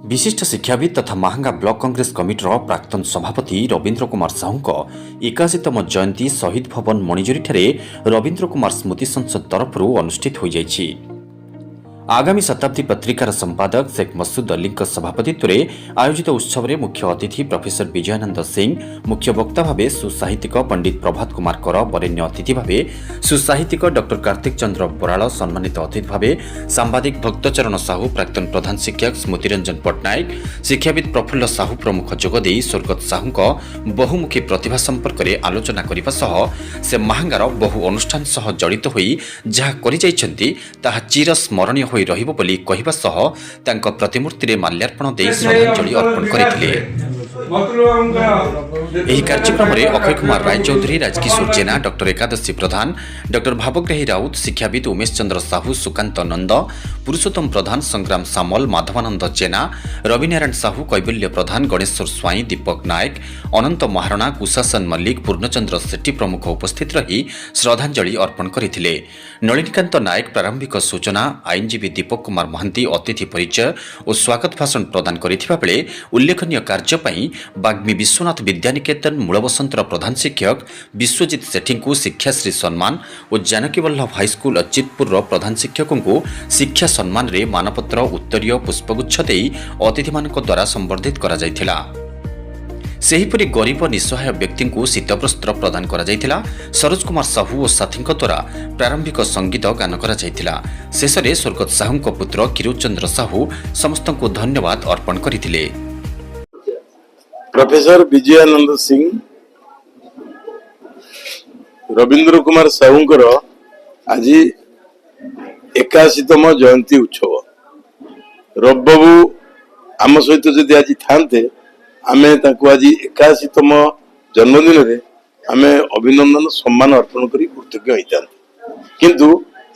विशिष्ट शिक्षाविद तथा महांगा ब्लॉक कांग्रेस कमिटर प्राक्तन सभापति रवींद्र कुमार साहू 81तम जयंती शहीद भवन मणिजुरी रवींद्र कुमार स्मृति संसद तरफ अनुष्ठित हो जाइछि। आगामी शताब्दी पत्रिकार संपादक शेख मसूद अली सभापतित्व आयोजित उत्सव में मुख्य अतिथि प्रोफेसर विजयानंद सिंह, मुख्य वक्ता भाव सुसाहित्यिक पंडित प्रभात कुमार कर, वरेण्य अतिथि भाव सुसाहित्यिक डॉक्टर कार्तिक चंद्र बराड़, सम्मानित अतिथि भाव सांबादिक भक्तचरण साहू, प्राक्तन प्रधान शिक्षक स्मृतिरंजन पट्टनायक, शिक्षाविद प्रफुल्ल साहू प्रमुख जोगदे स्वर्गत साहू बहुमुखी प्रतिभा संपर्क में आलोचना करने सह से महांगार बहु अनुष्ठान सह जड़ित होई जहा करि जाइछन्ति ताहा चिर स्मरणीय होई रहिबो बोली कहिबा सह तांको प्रतिमूर्ति रे माल्यार्पण देई श्रद्धांजलि अर्पण करिथिले। ଏହି କାର୍ଯ୍ୟକ୍ରମରେ ଅକ୍ଷୟ କୁମାର ରାୟଚୌଧୁରୀ, ରାଜକିଶୋର ଜେନା, ଡକ୍ଟର ଏକାଦଶୀ ପ୍ରଧାନ, ଡକ୍ଟର ଭାବଗ୍ରାହୀ ରାଉତ, ଶିକ୍ଷାବିତ ଉମେଶ ଚନ୍ଦ୍ର ସାହୁ, ସୁକାନ୍ତ ନନ୍ଦ, ପୁରୁଷୋତ୍ତମ ପ୍ରଧାନ, ସଂଗ୍ରାମ ସାମଲ, ମାଧବାନନ୍ଦ ଜେନା, ରବିନାରାୟଣ ସାହୁ, କୈବଲ୍ୟ ପ୍ରଧାନ, ଗଣେଶ୍ୱର ସ୍ୱାଇଁ, ଦୀପକ ନାୟକ, ଅନନ୍ତ ମହାରଣା, କୁଶାସନ ମଲ୍ଲିକ, ପୂର୍ଣ୍ଣଚନ୍ଦ୍ର ସେଠୀ ପ୍ରମୁଖ ଉପସ୍ଥିତ ରହି ଶ୍ରଦ୍ଧାଞ୍ଜଳି ଅର୍ପଣ କରିଥିଲେ। ନଳିନୀକାନ୍ତ ନାୟକ ପ୍ରାରମ୍ଭିକ ସୂଚନା, ଆଇନଜୀବୀ ଦୀପକ କୁମାର ମହାନ୍ତି ଅତିଥି ପରିଚୟ ଓ ସ୍ୱାଗତ ଭାଷଣ ପ୍ରଦାନ କରିଥିବା ବେଳେ ଉଲ୍ଲେଖନୀୟ କାର୍ଯ୍ୟ ପାଇଁ ବାଗ୍ମୀ ବିଶ୍ୱନାଥ ବିଦ୍ୟାନିକେତନ ମୂଳବସନ୍ତର ପ୍ରଧାନ ଶିକ୍ଷକ ବିଶ୍ୱଜିତ ସେଠୀଙ୍କୁ ଶିକ୍ଷାଶ୍ରୀ ସମ୍ମାନ ଓ ଜାନକୀ ବଲ୍ଲଭ ହାଇସ୍କୁଲ ଅଚ୍ୟୁତପୁରର ପ୍ରଧାନ ଶିକ୍ଷକଙ୍କୁ ଶିକ୍ଷା ସମ୍ମାନରେ ମାନପତ୍ର, ଉତ୍ତରୀୟ, ପୁଷ୍ପଗୁଚ୍ଛ ଦେଇ ଅତିଥିମାନଙ୍କ ଦ୍ୱାରା ସମ୍ବର୍ଦ୍ଧିତ କରାଯାଇଥିଲା। ସେହିପରି ଗରିବ ନିଃସହାୟ ବ୍ୟକ୍ତିଙ୍କୁ ଶୀତବସ୍ତ୍ର ପ୍ରଦାନ କରାଯାଇଥିଲା। ସରୋଜ କୁମାର ସାହୁ ଓ ସାଥୀଙ୍କ ଦ୍ୱାରା ପ୍ରାରମ୍ଭିକ ସଙ୍ଗୀତ ଗାନ କରାଯାଇଥିଲା। ଶେଷରେ ସ୍ୱର୍ଗତ ସାହୁଙ୍କ ପୁତ୍ର କିରୋଚନ୍ଦ୍ର ସାହୁ ସମସ୍ତଙ୍କୁ ଧନ୍ୟବାଦ ଅର୍ପଣ କରିଥିଲେ। प्रोफेसर विजयानंद सिंह, रवींद्र कुमार साहूंकर आज 81तम जयंती उत्सव। रबबाबू आम सहित जदि आज थांते आमे तांको आज 81तम जन्मदिन रे आमे अभिनंदन सम्मान अर्पण करी कृतज्ञ होइतां, किंतु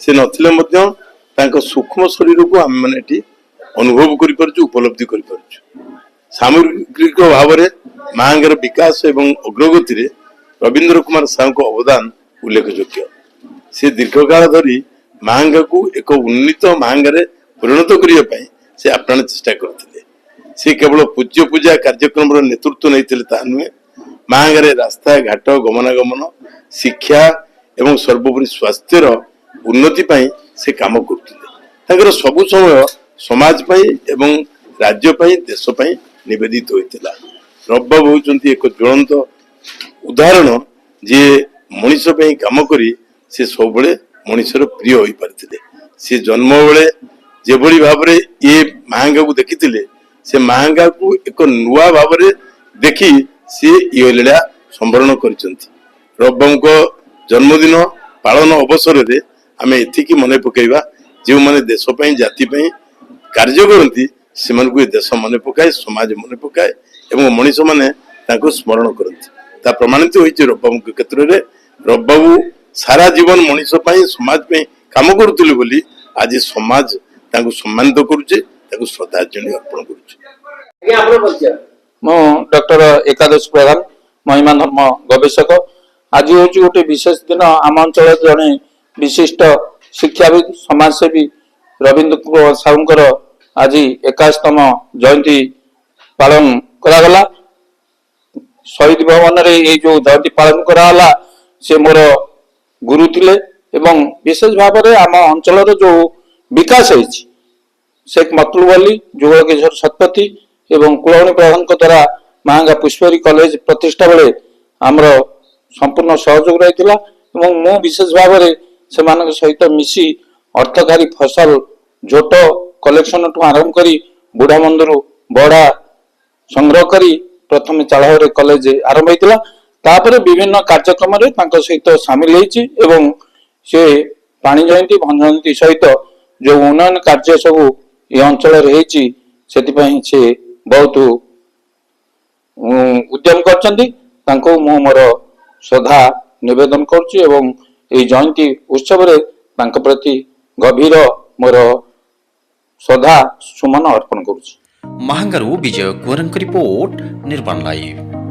से नथिले मध्य तांको सूक्ष्म शरीर को आम माने एठी अनुभव करि परछु, उपलब्धि करि परछु। सामग्रिक भाव में महांगार विकास एवं अग्रगति रे रवींद्र कुमार साहू को अवदान उल्लेखयोग्य। से दीर्घकाल धरी महांगा को एक उन्नीत महांगारे परिणत करने से आप्राण चेष्टा करते। से केवल पूज्य पूजा कार्यक्रम नेतृत्व नहीं नुहे, महांगारे रास्ता घाट, गमनागमन, शिक्षा एवं सर्वोपरि स्वास्थ्यर उन्नति से काम करते। सबु समय समाज एवं राज्य देश निवेदित होता। रबबाबू होती एक ज्वलंत उदाहरण जे मनीष काम करी से सब मनीषर प्रिय हो पारे। से जन्म बेले जो भाव में ये महांगा को देखी से महांगा को एक नुआ भाव में देखी से ये लीला संवरण कर। रबबाबू को जन्मदिन पालन अवसर में आम एति मन पकईवा जो मैंने देशपाई जाति कार्य करती से देश मन पकाए, समाज मन पकाए एवं मनीष माने स्मरण करती। प्रमाणित होती रबबाबू क्षेत्र में। रबबाबू सारा जीवन मनीष समाज काम करुले बोली आज समाज सम्मानित करुचे, श्रद्धांजलि अर्पण करुचे। डॉक्टर एकादश प्रधान, महिमा धर्म गवेषक। आज हूँ गोटे विशेष दिन। आम अंचल जड़े विशिष्ट शिक्षाविद समाजसेवी रवींद्र कुमार साहूंकर आज 81तम जयंती पालन करागला। शहीद भवन रे ये जो जयंती पालन कराला से मोर गुरु थिले एवं विशेष भाव में आम अंचल जो विकास होइछि शेख मतलूब अली, जुगल किशोर शतपथी एवं कुलवणी प्रधान द्वारा महांगा पुष्परी कॉलेज प्रतिष्ठा बेले आमर संपूर्ण सहयोग रही। मु विशेष भाव में से सहित मिसी अर्थकारी फसल झोट कलेक्शन ठू आरंभ करी बुढ़ा मंदिर बड़ा संग्रह करी प्रथम चाड़े कॉलेज आरंभ होता। तापर विभिन्न कार्यक्रम सहित सामिल होती एवं से पानी जयंती, भंज जयंती सहित जो उन्नयन कार्य सब ये अंचल से बहुत उद्यम करछंती। मोर श्रद्धा निवेदन करुच्ची एवं ये जयंती उत्सव प्रति गभीर मोर श्रद्धा सुमन अर्पण करुच्ची। महांगारू विजय कुवरंक रिपोर्ट, निर्माण लाइव।